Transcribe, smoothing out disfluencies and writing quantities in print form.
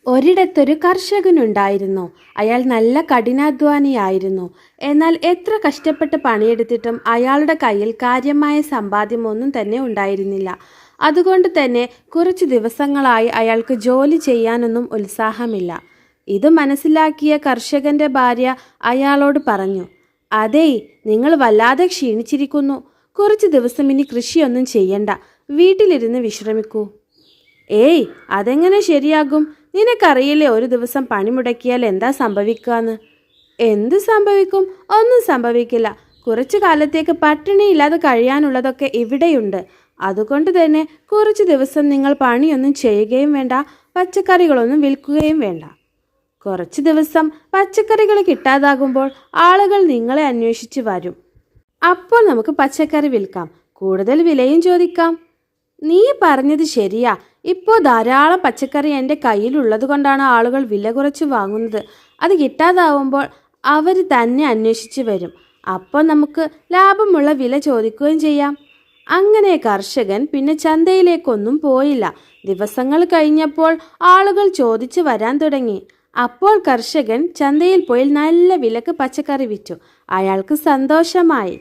ഒരിടത്തൊരു കർഷകനുണ്ടായിരുന്നു. അയാൾ നല്ല കഠിനാധ്വാനിയായിരുന്നു. എന്നാൽ എത്ര കഷ്ടപ്പെട്ട് പണിയെടുത്തിട്ടും അയാളുടെ കയ്യിൽ കാര്യമായ സമ്പാദ്യമൊന്നും തന്നെ ഉണ്ടായിരുന്നില്ല. അതുകൊണ്ട് തന്നെ കുറച്ചു ദിവസങ്ങളായി അയാൾക്ക് ജോലി ചെയ്യാനൊന്നും ഉത്സാഹമില്ല. ഇത് മനസ്സിലാക്കിയ കർഷകന്റെ ഭാര്യ അയാളോട് പറഞ്ഞു, "അതേയ്, നിങ്ങൾ വല്ലാതെ ക്ഷീണിച്ചിരിക്കുന്നു. കുറച്ചു ദിവസം ഇനി കൃഷിയൊന്നും ചെയ്യണ്ട, വീട്ടിലിരുന്ന് വിശ്രമിക്കൂ." "ഏയ്, അതെങ്ങനെ ശരിയാകും? നിനക്കറിയില്ലേ ഒരു ദിവസം പണിമുടക്കിയാൽ എന്താ സംഭവിക്കാന്ന്?" "എന്ത് സംഭവിക്കും? ഒന്നും സംഭവിക്കില്ല. കുറച്ചു കാലത്തേക്ക് പട്ടിണിയില്ലാതെ കഴിയാനുള്ളതൊക്കെ ഇവിടെയുണ്ട്. അതുകൊണ്ട് തന്നെ കുറച്ചു ദിവസം നിങ്ങൾ പണിയൊന്നും ചെയ്യുകയും വേണ്ട, പച്ചക്കറികളൊന്നും വിൽക്കുകയും വേണ്ട. കുറച്ചു ദിവസം പച്ചക്കറികൾ കിട്ടാതാകുമ്പോൾ ആളുകൾ നിങ്ങളെ അന്വേഷിച്ച് വരും. അപ്പോൾ നമുക്ക് പച്ചക്കറി വിൽക്കാം, കൂടുതൽ വിലയും ചോദിക്കാം." "നീ പറഞ്ഞത് ശരിയാ. ഇപ്പോൾ ധാരാളം പച്ചക്കറി എൻ്റെ കയ്യിലുള്ളത് കൊണ്ടാണ് ആളുകൾ വില കുറച്ച് വാങ്ങുന്നത്. അത് കിട്ടാതാവുമ്പോൾ അവർ തന്നെ അന്വേഷിച്ച് വരും. അപ്പോൾ നമുക്ക് ലാഭമുള്ള വില ചോദിക്കുകയും ചെയ്യാം." അങ്ങനെ കർഷകൻ പിന്നെ ചന്തയിലേക്കൊന്നും പോയില്ല. ദിവസങ്ങൾ കഴിഞ്ഞപ്പോൾ ആളുകൾ ചോദിച്ചു വരാൻ തുടങ്ങി. അപ്പോൾ കർഷകൻ ചന്തയിൽ പോയി നല്ല വിലക്ക് പച്ചക്കറി വിറ്റു. അയാൾക്ക് സന്തോഷമായി.